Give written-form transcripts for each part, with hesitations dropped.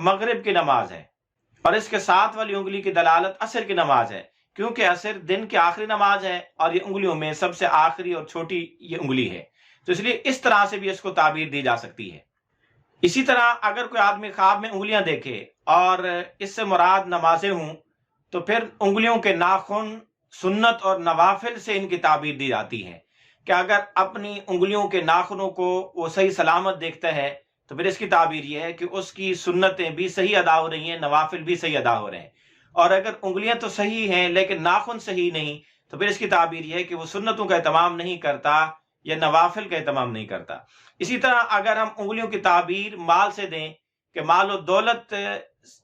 مغرب کی نماز ہے، اور اس کے ساتھ والی انگلی کی دلالت عصر کی نماز ہے، کیونکہ عصر دن کی آخری نماز ہے اور یہ انگلیوں میں سب سے آخری اور چھوٹی یہ انگلی ہے، تو اس لیے اس طرح سے بھی اس کو تعبیر دی جا سکتی ہے۔ اسی طرح اگر کوئی آدمی خواب میں انگلیاں دیکھے اور اس سے مراد نمازیں ہوں، تو پھر انگلیوں کے ناخن سنت اور نوافل سے ان کی تعبیر دی جاتی ہے، کہ اگر اپنی انگلیوں کے ناخنوں کو وہ صحیح سلامت دیکھتا ہے تو پھر اس کی تعبیر یہ ہے کہ اس کی سنتیں بھی صحیح ادا ہو رہی ہیں، نوافل بھی صحیح ادا ہو رہے ہیں۔ اور اگر انگلیاں تو صحیح ہیں لیکن ناخن صحیح نہیں، تو پھر اس کی تعبیر یہ ہے کہ وہ سنتوں کا اہتمام نہیں کرتا یا نوافل کا اہتمام نہیں کرتا۔ اسی طرح اگر ہم انگلیوں کی تعبیر مال سے دیں کہ مال و دولت،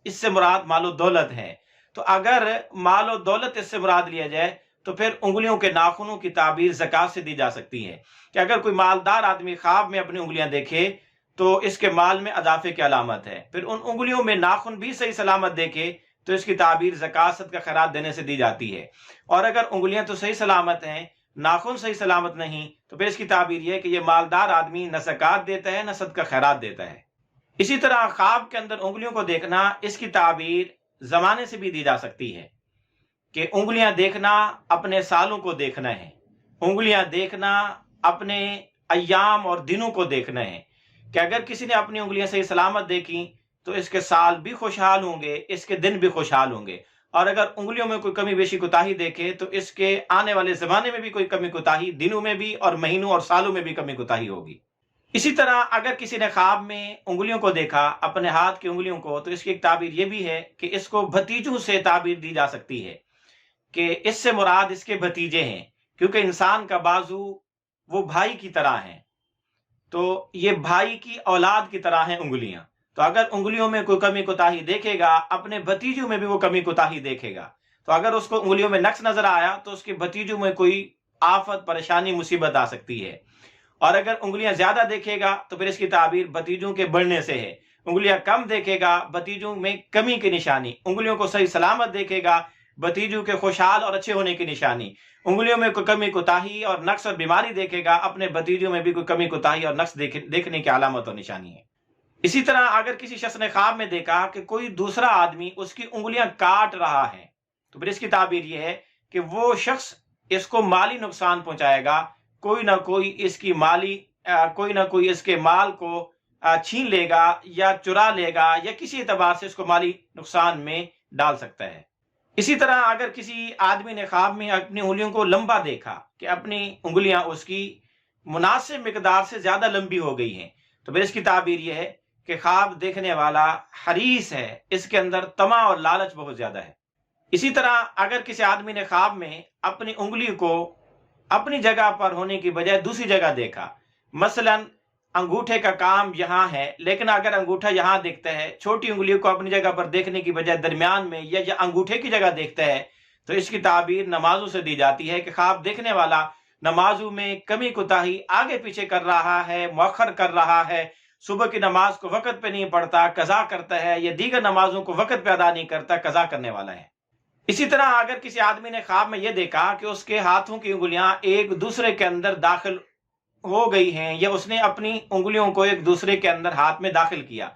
اس سے مراد مال و دولت ہے، تو اگر مال و دولت اس سے مراد لیا جائے تو پھر انگلیوں کے ناخنوں کی تعبیر زکات سے دی جا سکتی ہے، کہ اگر کوئی مالدار آدمی خواب میں اپنی انگلیاں دیکھے تو اس کے مال میں اضافے کی علامت ہے، پھر ان انگلیوں میں ناخن بھی صحیح سلامت دیکھے تو اس کی تعبیر زکات کا خیرات دینے سے دی جاتی ہے۔ اور اگر انگلیاں تو صحیح سلامت ہیں، ناخن صحیح سلامت نہیں، تو پھر اس کی تعبیر یہ ہے کہ یہ مالدار آدمی نہ زکات دیتا ہے نہ صدقہ خیرات دیتا ہے۔ اسی طرح خواب کے اندر انگلیوں کو دیکھنا، اس کی تعبیر زمانے سے بھی دی جا سکتی ہے، کہ انگلیاں دیکھنا اپنے سالوں کو دیکھنا ہے، انگلیاں دیکھنا اپنے ایام اور دنوں کو دیکھنا ہے، کہ اگر کسی نے اپنی انگلیاں صحیح سلامت دیکھی تو اس کے سال بھی خوشحال ہوں گے، اس کے دن بھی خوشحال ہوں گے، اور اگر انگلیوں میں کوئی کمی بیشی کوتاہی دیکھے تو اس کے آنے والے زمانے میں بھی کوئی کمی کوتاہی، دنوں میں بھی اور مہینوں اور سالوں میں بھی کمی کوتاہی ہوگی۔ اسی طرح اگر کسی نے خواب میں انگلیوں کو دیکھا، اپنے ہاتھ کی انگلیوں کو، تو اس کی ایک تعبیر یہ بھی ہے کہ اس کو بھتیجوں سے تعبیر دی جا سکتی ہے، کہ اس سے مراد اس کے بھتیجے ہیں، کیونکہ انسان کا بازو وہ بھائی کی طرح ہیں، تو یہ بھائی کی اولاد کی طرح ہیں انگلیاں، تو اگر انگلیوں میں کوئی کمی کوتاہی دیکھے گا، اپنے بھتیجوں میں بھی وہ کمی کوتاہی دیکھے گا، تو اگر اس کو انگلیوں میں نقص نظر آیا تو اس کے بھتیجوں میں کوئی آفت، پریشانی، مصیبت آ سکتی ہے۔ اور اگر انگلیاں زیادہ دیکھے گا تو پھر اس کی تعبیر بھتیجوں کے بڑھنے سے ہے، انگلیاں کم دیکھے گا، بھتیجوں میں کمی کی نشانی، انگلیوں کو صحیح سلامت دیکھے گا، بھتیجوں کے خوشحال اور اچھے ہونے کی نشانی، انگلیوں میں کوئی کمی کوتاہی اور نقص اور بیماری دیکھے گا، اپنے بھتیجوں میں بھی کوئی کمی کوتاہی اور نقص دیکھنے کی علامت اور نشانی ہے۔ اسی طرح اگر کسی شخص نے خواب میں دیکھا کہ کوئی دوسرا آدمی اس کی انگلیاں کاٹ رہا ہے، تو پھر اس کی تعبیر یہ ہے کہ وہ شخص اس کو مالی نقصان پہنچائے گا، کوئی نہ کوئی اس کی کوئی نہ کوئی اس کے مال کو چھین لے گا یا چرا لے گا، یا کسی اعتبار سے اس کو مالی نقصان میں ڈال سکتا ہے۔ اسی طرح اگر کسی آدمی نے خواب میں اپنی انگلیوں کو لمبا دیکھا، کہ اپنی انگلیاں اس کی مناسب مقدار سے زیادہ لمبی ہو گئی ہیں، تو پھر اس کی تعبیر یہ ہے کہ خواب دیکھنے والا حریص ہے، اس کے اندر طمع اور لالچ بہت زیادہ ہے۔ اسی طرح اگر کسی آدمی نے خواب میں اپنی انگلی کو اپنی جگہ پر ہونے کی بجائے دوسری جگہ دیکھا، مثلا انگوٹھے کا کام یہاں ہے لیکن اگر انگوٹھا یہاں دیکھتا ہے، چھوٹی انگلیوں کو اپنی جگہ پر دیکھنے کی بجائے درمیان میں یا انگوٹھے کی جگہ دیکھتا ہے، تو اس کی تعبیر نمازوں سے دی جاتی ہے، کہ خواب دیکھنے والا نمازوں میں کمی کوتاہی آگے پیچھے کر رہا ہے، مؤخر کر رہا ہے، صبح کی نماز کو وقت پہ نہیں پڑھتا، قضا کرتا ہے، یا دیگر نمازوں کو وقت پہ ادا نہیں کرتا، قضا کرنے والا ہے۔ اسی طرح اگر کسی آدمی نے خواب میں یہ دیکھا کہ اس کے ہاتھوں کی انگلیاں ایک دوسرے کے اندر داخل ہو گئی ہیں، یا اس نے اپنی انگلیوں کو ایک دوسرے کے اندر ہاتھ میں داخل کیا،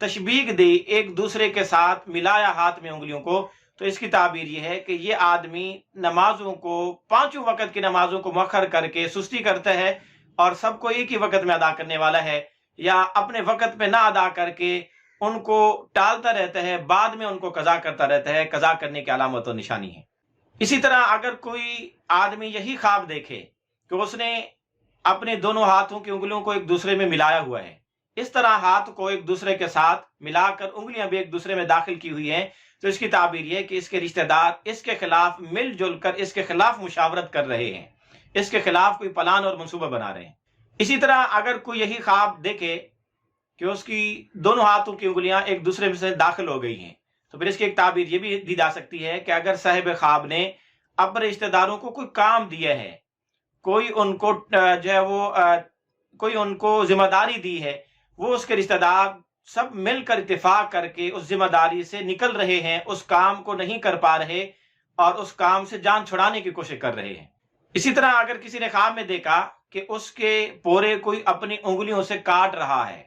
تشبیہ دی، ایک دوسرے کے ساتھ ملایا ہاتھ میں انگلیوں کو، تو اس کی تعبیر یہ ہے کہ یہ آدمی نمازوں کو، پانچوں وقت کی نمازوں کو مؤخر کر کے سستی کرتا ہے، اور سب کو ایک ہی وقت میں ادا کرنے والا ہے، یا اپنے وقت پہ نہ ادا کر کے ان کو ٹالتا رہتا ہے، بعد میں ان کو قضا کرتا رہتا ہے، قضا کرنے کی علامت و نشانی ہے۔ اسی طرح اگر کوئی آدمی یہی خواب دیکھے کہ اس نے اپنے دونوں ہاتھوں کی انگلیوں کو ایک دوسرے میں ملایا ہوا ہے، اس طرح ہاتھ کو ایک دوسرے کے ساتھ ملا کر انگلیاں بھی ایک دوسرے میں داخل کی ہوئی ہیں، تو اس کی تعبیر یہ ہے کہ اس کے رشتہ دار اس کے خلاف مل جل کر اس کے خلاف مشاورت کر رہے ہیں، اس کے خلاف کوئی پلان اور منصوبہ بنا رہے ہیں۔ اسی طرح اگر کوئی یہی خواب دیکھے کہ اس کی دونوں ہاتھوں کی انگلیاں ایک دوسرے میں سے داخل ہو گئی ہیں، تو پھر اس کی ایک تعبیر یہ بھی دی جا سکتی ہے کہ اگر صاحب خواب نے اپنے رشتہ داروں کو کوئی کام دیا ہے، کوئی ان کو جو ہے وہ کوئی ان کو ذمہ داری دی ہے، وہ اس کے رشتہ دار سب مل کر اتفاق کر کے اس ذمہ داری سے نکل رہے ہیں، اس کام کو نہیں کر پا رہے اور اس کام سے جان چھڑانے کی کوشش کر رہے ہیں۔ اسی طرح اگر کسی نے خواب میں دیکھا کہ اس کے پورے کوئی اپنی انگلیوں سے کاٹ رہا ہے،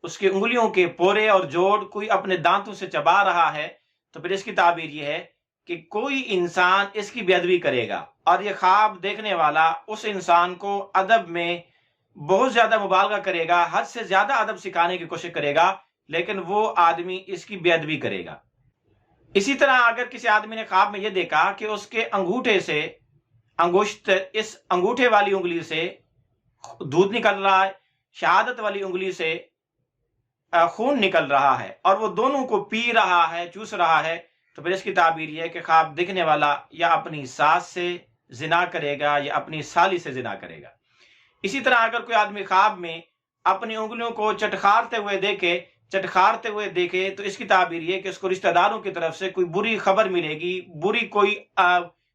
اس کی انگلیوں کے پورے اور جوڑ کوئی اپنے دانتوں سے چبا رہا ہے، تو پھر اس کی تعبیر یہ ہے کہ کوئی انسان اس کی بے ادبی کرے گا، اور یہ خواب دیکھنے والا اس انسان کو ادب میں بہت زیادہ مبالغہ کرے گا، حد سے زیادہ ادب سکھانے کی کوشش کرے گا، لیکن وہ آدمی اس کی بے ادبی کرے گا۔ اسی طرح اگر کسی آدمی نے خواب میں یہ دیکھا کہ اس کے انگوٹھے سے انگشت، اس انگوٹھے والی انگلی سے دودھ نکل رہا ہے، شہادت والی انگلی سے خون نکل رہا ہے، اور وہ دونوں کو پی رہا ہے، چوس رہا ہے، تو پھر اس کی تعبیر یہ ہے کہ خواب دیکھنے والا یا اپنی ساس سے زنا کرے گا یا اپنی سالی سے زنا کرے گا۔ اسی طرح اگر کوئی آدمی خواب میں اپنی انگلیوں کو چٹکھارتے ہوئے دیکھے تو اس کی تعبیر یہ کہ اس کو رشتہ داروں کی طرف سے کوئی بری خبر ملے گی،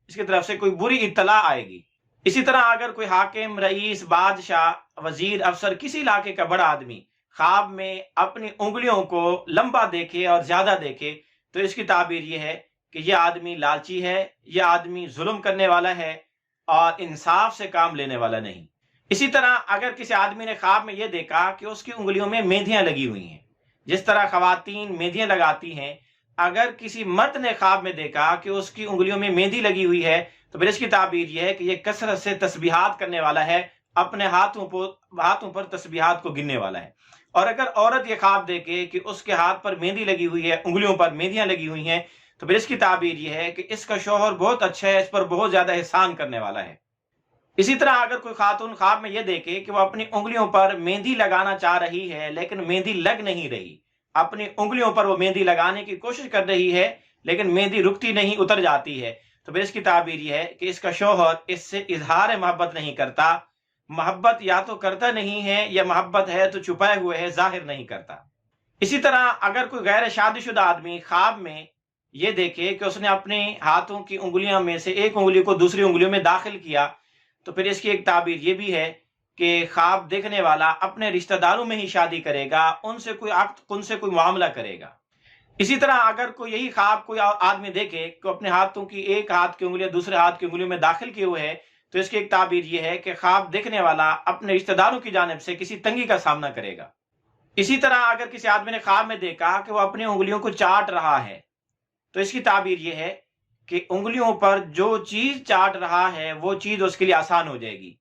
اس کی طرف سے کوئی بری اطلاع آئے گی۔ اسی طرح اگر کوئی حاکم، رئیس، بادشاہ، وزیر، افسر، کسی علاقے کا بڑا آدمی خواب میں اپنی انگلیوں کو لمبا دیکھے اور زیادہ دیکھے تو اس کی تعبیر یہ ہے کہ یہ آدمی لالچی ہے، یہ آدمی ظلم کرنے والا ہے اور انصاف سے کام لینے والا نہیں۔ اسی طرح اگر کسی آدمی نے خواب میں یہ دیکھا کہ اس کی انگلیوں میں مہندیاں لگی ہوئی ہیں، جس طرح خواتین مہندیاں لگاتی ہیں، اگر کسی مرد نے خواب میں دیکھا کہ اس کی انگلیوں میں مہندی لگی ہوئی ہے تو پھر اس کی تعبیر یہ ہے کہ یہ کثرت سے تسبیحات کرنے والا ہے، اپنے ہاتھوں پر تسبیحات کو گننے والا ہے۔ اور اگر عورت یہ خواب دیکھے کہ اس کے ہاتھ پر مہندی لگی ہوئی ہے، انگلیوں پر مہندیاں لگی ہوئی ہیں، تو پھر اس کی تعبیر یہ ہے کہ اس کا شوہر بہت اچھا ہے، اس پر بہت زیادہ احسان کرنے والا ہے۔ اسی طرح اگر کوئی خاتون خواب میں یہ دیکھے کہ وہ اپنی انگلیوں پر مہندی لگانا چاہ رہی ہے لیکن مہندی لگ نہیں رہی، اپنی انگلیوں پر وہ مہندی لگانے کی کوشش کر رہی ہے لیکن مہندی رکتی نہیں، اتر جاتی ہے، تو پھر اس کی تعبیر یہ ہے کہ اس کا شوہر اس سے اظہار محبت نہیں کرتا، محبت یا تو کرتا نہیں ہے یا محبت ہے تو چھپائے ہوئے ہے، ظاہر نہیں کرتا۔ اسی طرح اگر کوئی غیر شادی شدہ آدمی خواب میں یہ دیکھے کہ اس نے اپنے ہاتھوں کی انگلیاں میں سے ایک انگلی کو دوسری انگلیوں میں داخل کیا تو پھر اس کی ایک تعبیر یہ بھی ہے کہ خواب دیکھنے والا اپنے رشتہ داروں میں ہی شادی کرے گا، ان سے کوئی عقد، ان سے کوئی معاملہ کرے گا۔ اسی طرح اگر کوئی یہی خواب کوئی آدمی دیکھے کہ اپنے ہاتھوں کی ایک ہاتھ کی انگلیاں دوسرے ہاتھ کی انگلیوں میں داخل کیے ہوئے ہے تو اس کی ایک تعبیر یہ ہے کہ خواب دیکھنے والا اپنے رشتہ داروں کی جانب سے کسی تنگی کا سامنا کرے گا۔ اسی طرح اگر کسی آدمی نے خواب میں دیکھا کہ وہ اپنی انگلیوں کو چاٹ رہا ہے تو اس کی تعبیر یہ ہے کہ انگلیوں پر جو چیز چاٹ رہا ہے وہ چیز اس کے لیے آسان ہو جائے گی،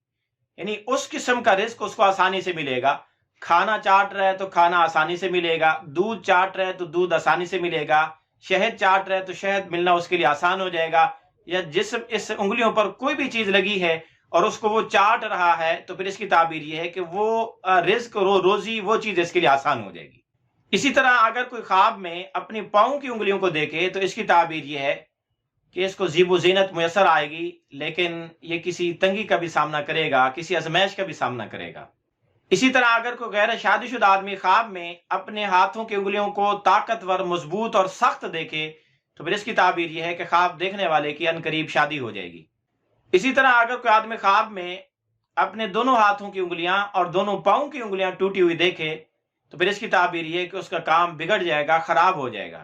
یعنی اس قسم کا رزق اس کو آسانی سے ملے گا۔ کھانا چاٹ رہا ہے تو کھانا آسانی سے ملے گا، دودھ چاٹ رہا ہے تو دودھ آسانی سے ملے گا، شہد چاٹ رہا ہے تو شہد ملنا اس کے لیے آسان ہو جائے گا، یا جسم اس انگلیوں پر کوئی بھی چیز لگی ہے اور اس کو وہ چاٹ رہا ہے تو پھر اس کی تعبیر یہ ہے کہ وہ رزق، روزی، وہ چیز اس کے لیے آسان ہو جائے گی۔ اسی طرح اگر کوئی خواب میں اپنی پاؤں کی انگلیوں کو دیکھے تو اس کی تعبیر یہ ہے کہ اس کو زیب و زینت میسر آئے گی، لیکن یہ کسی تنگی کا بھی سامنا کرے گا، کسی ازمائش کا بھی سامنا کرے گا۔ اسی طرح اگر کوئی غیر شادی شدہ آدمی خواب میں اپنے ہاتھوں کی انگلیوں کو طاقتور، مضبوط اور سخت دیکھے تو پھر اس کی تعبیر یہ ہے کہ خواب دیکھنے والے کی عنقریب شادی ہو جائے گی۔ اسی طرح اگر کوئی آدمی خواب میں اپنے دونوں ہاتھوں کی انگلیاں اور دونوں پاؤں کی انگلیاں ٹوٹی ہوئی دیکھے تو پھر اس کی تعبیر یہ ہے کہ اس کا کام بگڑ جائے گا، خراب ہو جائے گا۔